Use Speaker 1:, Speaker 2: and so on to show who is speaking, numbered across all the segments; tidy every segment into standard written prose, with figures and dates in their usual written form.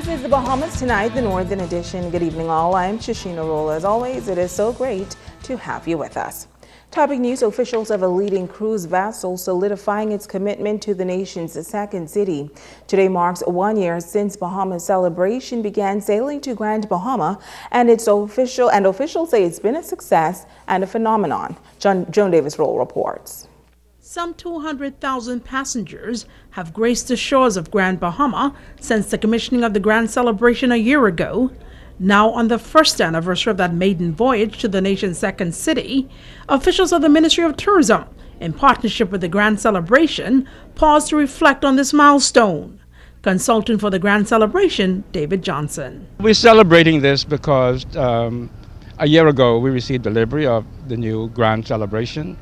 Speaker 1: This is the Bahamas Tonight, the Northern Edition. Good evening, all. I'm Shashina Roll. As always, it is so great to have you with us. Topic news: officials of a leading cruise vessel solidifying its commitment to the nation's second city. Today marks 1 year since Bahamas Celebration began sailing to Grand Bahama, and officials say it's been a success and a phenomenon. Joan Davis Roll reports.
Speaker 2: Some 200,000 passengers have graced the shores of Grand Bahama since the commissioning of the Grand Celebration a year ago. Now, on the first anniversary of that maiden voyage to the nation's second city, officials of the Ministry of Tourism, in partnership with the Grand Celebration, paused to reflect on this milestone. Consultant for the Grand Celebration, David Johnson.
Speaker 3: We're celebrating this because a year ago we received delivery of the new Grand Celebration.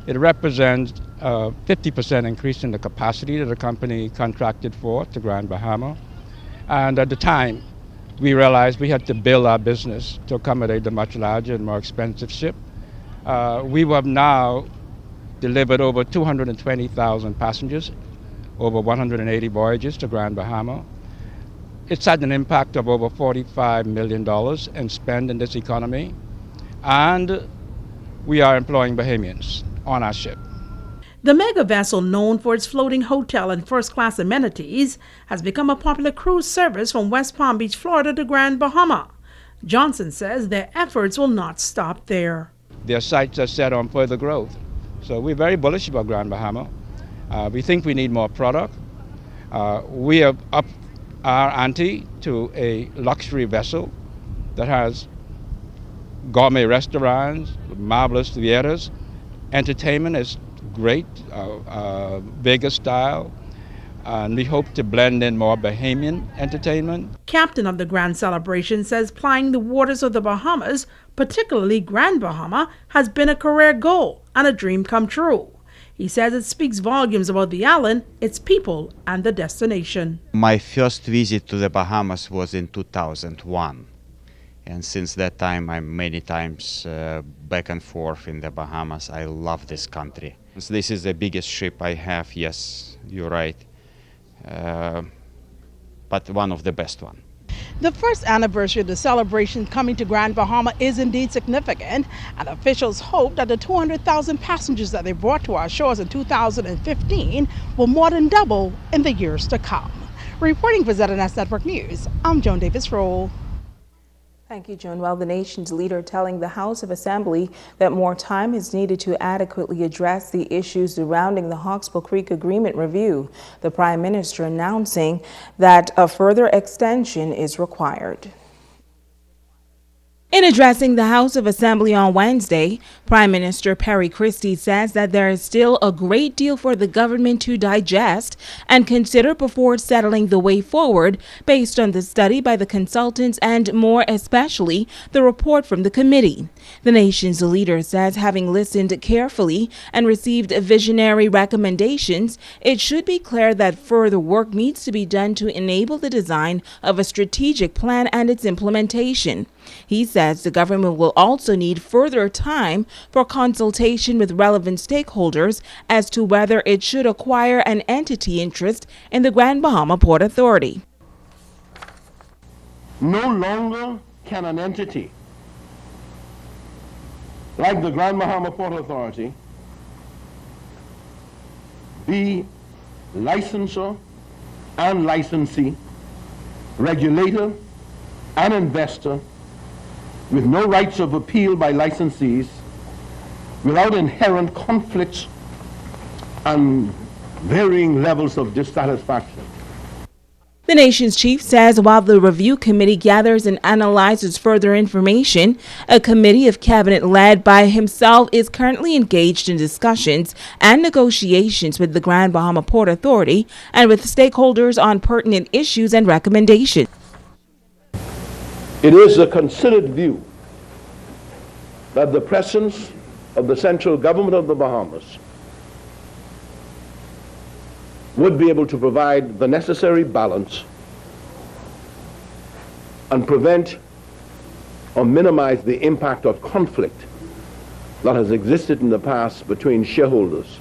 Speaker 3: It represents a 50% increase in the capacity that the company contracted for to Grand Bahama. And at the time, we realized we had to build our business to accommodate the much larger and more expensive ship. We have now delivered over 220,000 passengers, over 180 voyages to Grand Bahama. It's had an impact of over $45 million in spend in this economy. And we are employing Bahamians on our ship.
Speaker 2: The mega vessel, known for its floating hotel and first-class amenities, has become a popular cruise service from West Palm Beach, Florida to Grand Bahama. Johnson says their efforts will not stop there.
Speaker 3: Their sights are set on further growth. So we're very bullish about Grand Bahama. We think we need more product. We have upped our ante to a luxury vessel that has gourmet restaurants, marvelous theaters. Entertainment is great, Vegas style, and we hope to blend in more Bahamian entertainment.
Speaker 2: Captain of the Grand Celebration says plying the waters of the Bahamas, particularly Grand Bahama, has been a career goal and a dream come true. He says it speaks volumes about the island, its people, and the destination.
Speaker 4: My first visit to the Bahamas was in 2001. And since that time, I'm many times back and forth in the Bahamas. I love this country. This is the biggest ship I have, yes, you're right, but one of the best ones.
Speaker 2: The first anniversary of the celebration coming to Grand Bahama is indeed significant, and officials hope that the 200,000 passengers that they brought to our shores in 2015 will more than double in the years to come. Reporting for ZNS Network News, I'm Joan Davis Roll.
Speaker 1: Thank you, Joan. Well, the nation's leader telling the House of Assembly that more time is needed to adequately address the issues surrounding the Hawksbill Creek Agreement review. The Prime Minister announcing that a further extension is required. In addressing the House of Assembly on Wednesday, Prime Minister Perry Christie says that there is still a great deal for the government to digest and consider before settling the way forward based on the study by the consultants and, more especially, the report from the committee. The nation's leader says having listened carefully and received visionary recommendations, it should be clear that further work needs to be done to enable the design of a strategic plan and its implementation. He says the government will also need further time for consultation with relevant stakeholders as to whether it should acquire an entity interest in the Grand Bahama Port Authority.
Speaker 5: No longer can an entity like the Grand Bahama Port Authority be licensor and licensee, regulator and investor, with no rights of appeal by licensees, without inherent conflicts and varying levels of dissatisfaction.
Speaker 1: The nation's chief says while the review committee gathers and analyzes further information, a committee of cabinet led by himself is currently engaged in discussions and negotiations with the Grand Bahama Port Authority and with stakeholders on pertinent issues and recommendations.
Speaker 5: It is a considered view that the presence of the central government of the Bahamas would be able to provide the necessary balance and prevent or minimize the impact of conflict that has existed in the past between shareholders.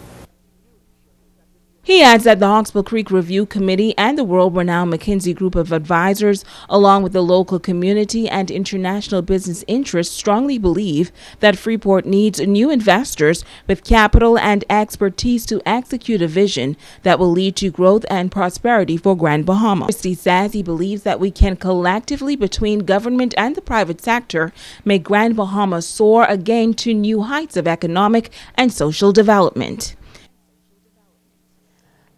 Speaker 1: He adds that the Hawksbill Creek Review Committee and the world-renowned McKinsey Group of Advisors, along with the local community and international business interests, strongly believe that Freeport needs new investors with capital and expertise to execute a vision that will lead to growth and prosperity for Grand Bahama. Christie says he believes that we can collectively, between government and the private sector, make Grand Bahama soar again to new heights of economic and social development.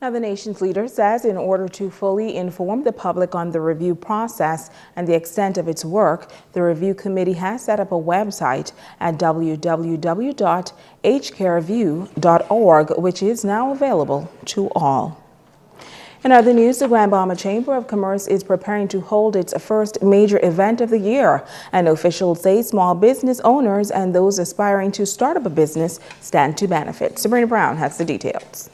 Speaker 1: Now, the nation's leader says in order to fully inform the public on the review process and the extent of its work, the review committee has set up a website at www.hcareview.org, which is now available to all. In other news, the Grand Bahama Chamber of Commerce is preparing to hold its first major event of the year, and officials say small business owners and those aspiring to start up a business stand to benefit. Sabrina Brown has the details.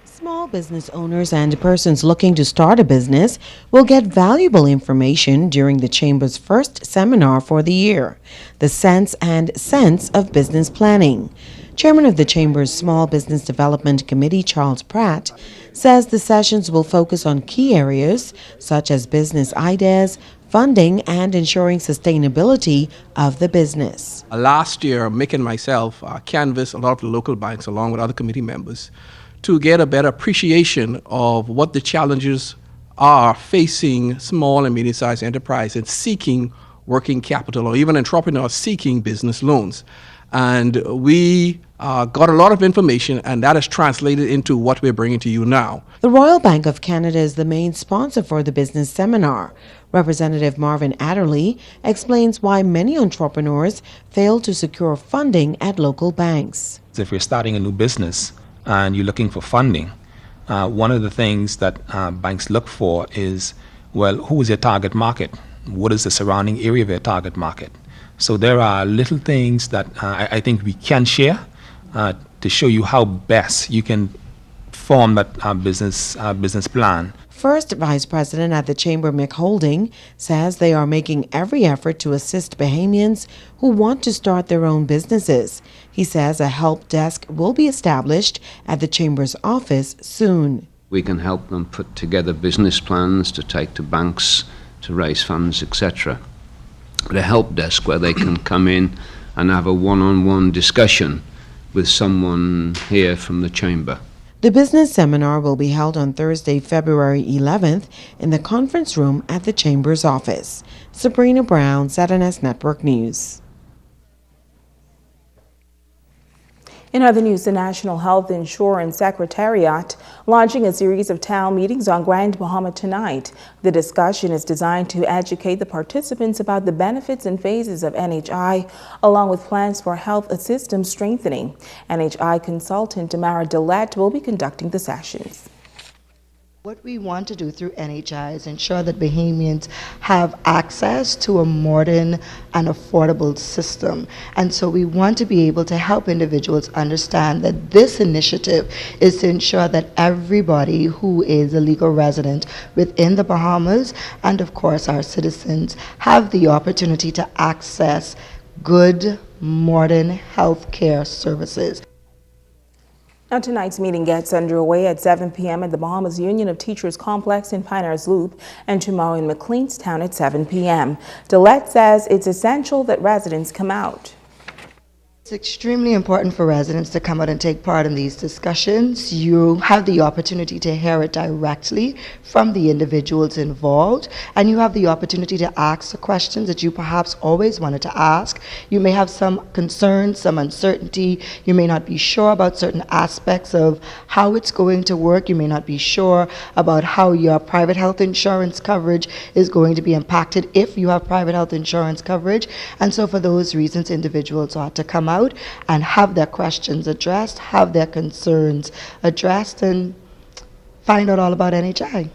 Speaker 6: Small business owners and persons looking to start a business will get valuable information during the Chamber's first seminar for the year, The Sense and Sense of Business Planning. Chairman of the Chamber's Small Business Development Committee, Charles Pratt, says the sessions will focus on key areas such as business ideas, funding, and ensuring sustainability of the business.
Speaker 7: Last year, Mick and myself canvassed a lot of the local banks along with other committee members to get a better appreciation of what the challenges are facing small and medium-sized enterprises seeking working capital, or even entrepreneurs seeking business loans. And we got a lot of information, and that is translated into what we're bringing to you now.
Speaker 6: The Royal Bank of Canada is the main sponsor for the business seminar. Representative Marvin Adderley explains why many entrepreneurs fail to secure funding at local banks.
Speaker 8: If you're starting a new business and you're looking for funding, one of the things that banks look for is, well, who is your target market? What is the surrounding area of your target market? So there are little things that I think we can share to show you how best you can form that business plan.
Speaker 6: First Vice President at the Chamber, Mick Holding, says they are making every effort to assist Bahamians who want to start their own businesses. He says a help desk will be established at the Chamber's office soon.
Speaker 9: We can help them put together business plans to take to banks to raise funds, etc. But a help desk where they can come in and have a one-on-one discussion with someone here from the Chamber.
Speaker 6: The business seminar will be held on Thursday, February 11th in the conference room at the Chamber's office. Sabrina Brown, ZNS Network News.
Speaker 1: In other news, the National Health Insurance Secretariat launching a series of town meetings on Grand Bahama tonight. The discussion is designed to educate the participants about the benefits and phases of NHI, along with plans for health system strengthening. NHI consultant Tamara Dillette will be conducting the sessions.
Speaker 10: What we want to do through NHI is ensure that Bahamians have access to a modern and affordable system. And so we want to be able to help individuals understand that this initiative is to ensure that everybody who is a legal resident within the Bahamas, and of course our citizens, have the opportunity to access good, modern health care services.
Speaker 1: Now, tonight's meeting gets underway at 7 p.m. at the Bahamas Union of Teachers Complex in Pinehurst Loop, and tomorrow in McLeanstown at 7 p.m. Dillette says it's essential that residents come out.
Speaker 10: It's extremely important for residents to come out and take part in these discussions. You have the opportunity to hear it directly from the individuals involved, and you have the opportunity to ask the questions that you perhaps always wanted to ask. You may have some concerns, some uncertainty. You may not be sure about certain aspects of how it's going to work. You may not be sure about how your private health insurance coverage is going to be impacted if you have private health insurance coverage. And so for those reasons, individuals ought to come out and have their questions addressed, have their concerns addressed, and find out all about NHI.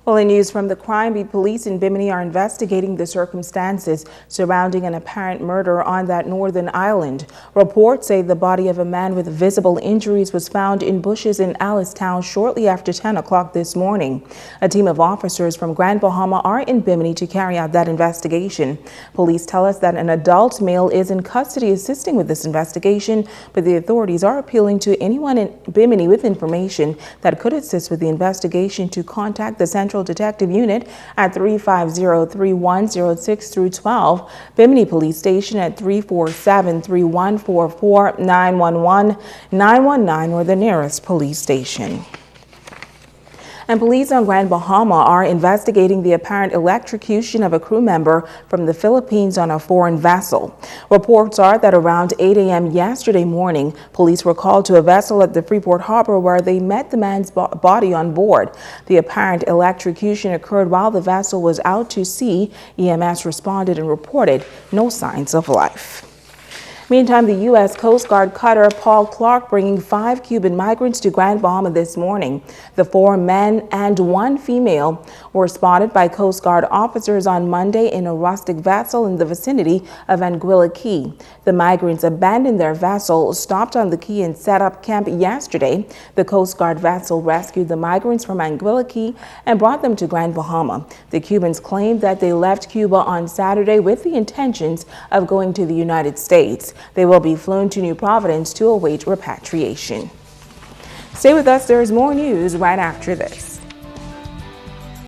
Speaker 1: Well, in news from the crime beat, police in Bimini are investigating the circumstances surrounding an apparent murder on that northern island. Reports say the body of a man with visible injuries was found in bushes in Allenstown shortly after 10 o'clock this morning. A team of officers from Grand Bahama are in Bimini to carry out that investigation. Police tell us that an adult male is in custody assisting with this investigation, but the authorities are appealing to anyone in Bimini with information that could assist with the investigation to contact the Central Detective Unit at 350-3106 through 12, Bimini Police Station at 347-3144-911-919, or the nearest police station. And police on Grand Bahama are investigating the apparent electrocution of a crew member from the Philippines on a foreign vessel. Reports are that around 8 a.m. yesterday morning, police were called to a vessel at the Freeport harbor where they met the man's body on board. The apparent electrocution occurred while the vessel was out to sea. EMS responded and reported no signs of life. Meantime, the U.S. Coast Guard cutter Paul Clark bringing 5 Cuban migrants to Grand Bahama this morning. The 4 men and 1 female were spotted by Coast Guard officers on Monday in a rustic vessel in the vicinity of Anguilla Key. The migrants abandoned their vessel, stopped on the key, and set up camp yesterday. The Coast Guard vessel rescued the migrants from Anguilla Key and brought them to Grand Bahama. The Cubans claimed that they left Cuba on Saturday with the intentions of going to the United States. They will be flown to New Providence to await repatriation. Stay with us. There is more news right after this.